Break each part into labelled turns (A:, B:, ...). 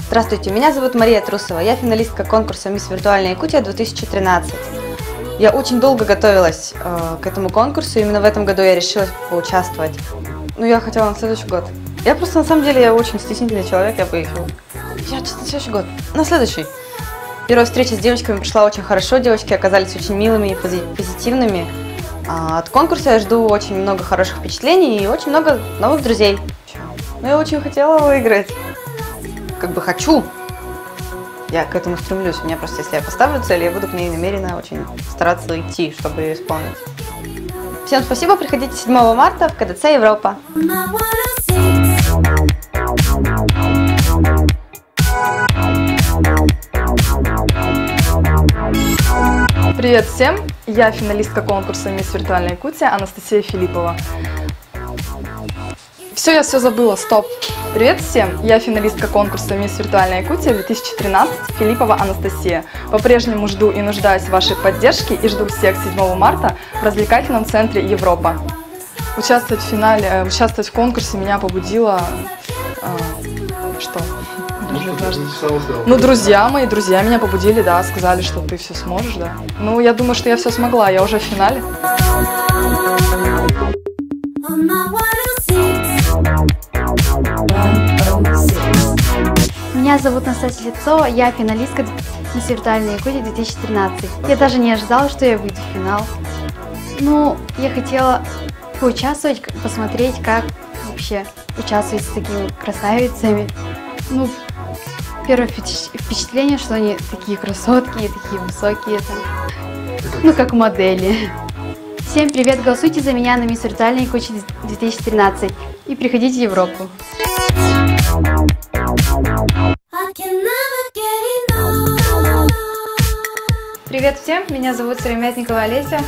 A: Здравствуйте, меня зовут Мария Трусова, я финалистка конкурса «Мисс Виртуальная Якутия 2013». Я очень долго готовилась к этому конкурсу, именно в этом году я решила поучаствовать. Ну, я хотела на следующий год. Я просто, на самом деле, я очень стеснительный человек, я поехала. Я честно, на следующий год, на следующий. Первая встреча с девочками прошла очень хорошо, девочки оказались очень милыми и позитивными. От конкурса я жду очень много хороших впечатлений и очень много новых друзей. Но я очень хотела выиграть. Как бы хочу. Я к этому стремлюсь. У меня просто, если я поставлю цель, я буду к ней намеренно очень стараться идти, чтобы ее исполнить. Всем спасибо. Приходите 7 марта в КДЦ Европа.
B: Привет всем! Я финалистка конкурса «Мисс Виртуальная Якутия» Анастасия Филиппова. Я все забыла, стоп! Привет всем! Я финалистка конкурса «Мисс Виртуальная Якутия 2013» Филиппова Анастасия. По-прежнему жду и нуждаюсь в вашей поддержке и жду всех 7 марта в развлекательном центре Европа. Участвовать в финале, участвовать в конкурсе меня побудило... что? Ну, друзья меня побудили, да, сказали, что ты все сможешь, да. Ну, я думаю, что я все смогла, я уже в финале.
C: Меня зовут Настасья Лицова, я финалистка «Мисс Виртуальная Якутия 2013». Я даже не ожидала, что я выйду в финал. Ну, я хотела поучаствовать, посмотреть, как вообще участвовать с такими красавицами. Ну, первое впечатление, что они такие красотки, такие высокие, ну, как модели. Всем привет, голосуйте за меня на «Мисс Виртуальная Якутия 2013» и приходите в Европу.
D: Привет всем, меня зовут Сыромятникова Олеся,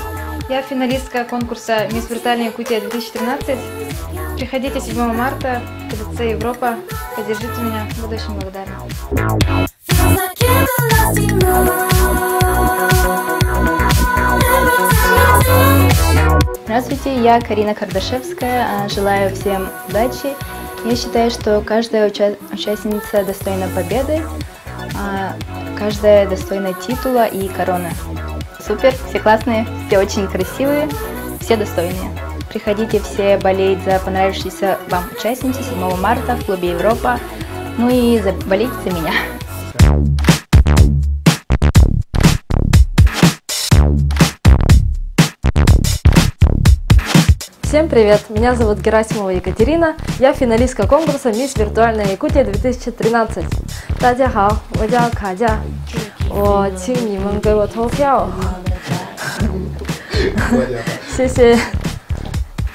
D: я финалистка конкурса «Мисс Виртуальная Якутия 2013». Приходите 7 марта в КДЦ Европа, поддержите меня, буду очень благодарна.
E: Здравствуйте, я Карина Кардашевская, желаю всем удачи. Я считаю, что каждая участница достойна победы, каждая достойна титула и короны. Супер, все классные, все очень красивые, все достойные. Приходите все болеть за понравившуюся вам участницу 7 марта в клубе Европа, ну и болейте за меня.
F: Всем привет! Меня зовут Герасимова Екатерина, я финалистка конкурса «Мисс Виртуальная Якутия 2013». 大家好，我叫卡佳，我请你们给我投票。谢谢。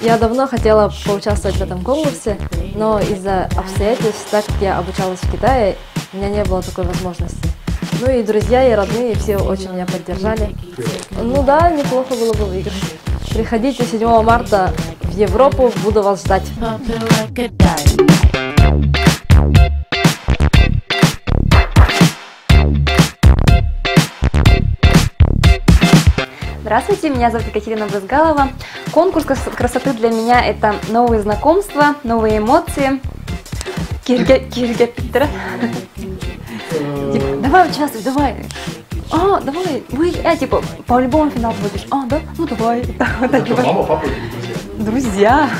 F: Я давно хотела поучаствовать в этом конкурсе, но из-за обстоятельств, так как я обучалась в Китае, у меня не было такой возможности. Ну и друзья, и родные, все очень меня поддержали. Ну да, неплохо было бы выиграть. Приходите 7 марта в Европу, буду вас ждать.
A: Здравствуйте, меня зовут Екатерина Брызгалова. Конкурс красоты для меня – это новые знакомства, новые эмоции. Давай участвуй, давай. Давай, типа, по-любому финал будешь. Да? Ну давай.
G: Мама, папа или
A: друзья?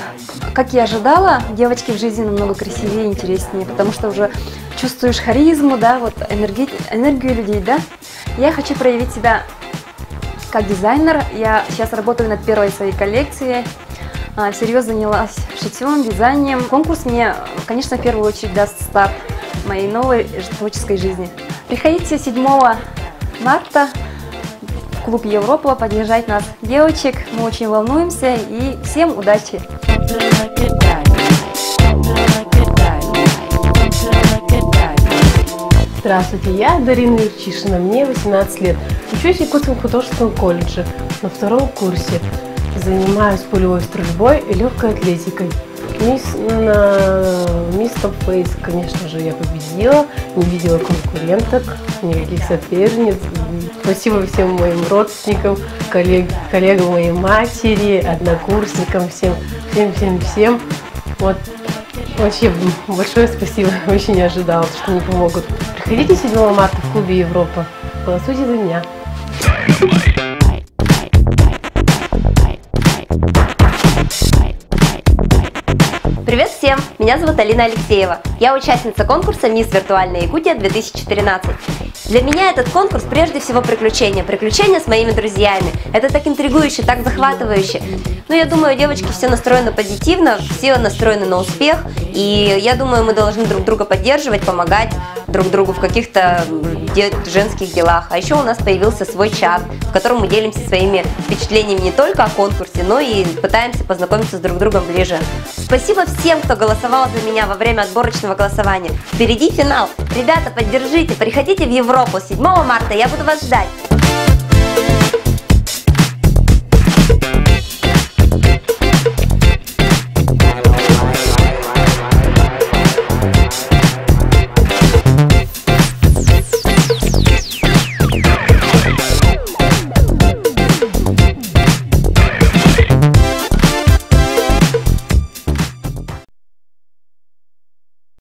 A: Как я ожидала, девочки в жизни намного красивее и интереснее, потому что уже чувствуешь харизму, да, вот энергию людей, да. Я хочу проявить себя как дизайнер. Я сейчас работаю над первой своей коллекцией. Всерьез занялась шитьем, вязанием. Конкурс мне, конечно, в первую очередь даст старт моей новой творческой жизни. Приходите 7 марта в клуб Европа поддержать нас, девочек. Мы очень волнуемся и всем удачи!
H: Здравствуйте, я Дарина Юрчишина, мне 18 лет. Учусь в Якутском художественном колледже на 2-м курсе. Занимаюсь полевой стрельбой и легкой атлетикой. Мисс Топ Фейс, конечно же, я победила, не видела конкуренток, никаких соперниц. Спасибо всем моим родственникам, коллегам моей матери, однокурсникам, всем. Вот. Вообще большое спасибо, очень не ожидала, что мне помогут. Приходите 7 марта в клубе Европа, голосуйте за меня.
G: Привет всем! Меня зовут Алина Алексеева. Я участница конкурса «Мисс Виртуальная Якутия 2013». Для меня этот конкурс прежде всего приключения. Приключения с моими друзьями. Это так интригующе, так захватывающе. Но я думаю, девочки все настроены позитивно, все настроены на успех. И я думаю, мы должны друг друга поддерживать, помогать друг другу в каких-то женских делах. А еще у нас появился свой чат, в котором мы делимся своими впечатлениями не только о конкурсе, но и пытаемся познакомиться с друг другом ближе. Спасибо всем, кто голосовал за меня во время отборочного голосования. Впереди финал. Ребята, поддержите, приходите в Европу 7 марта, я буду вас ждать.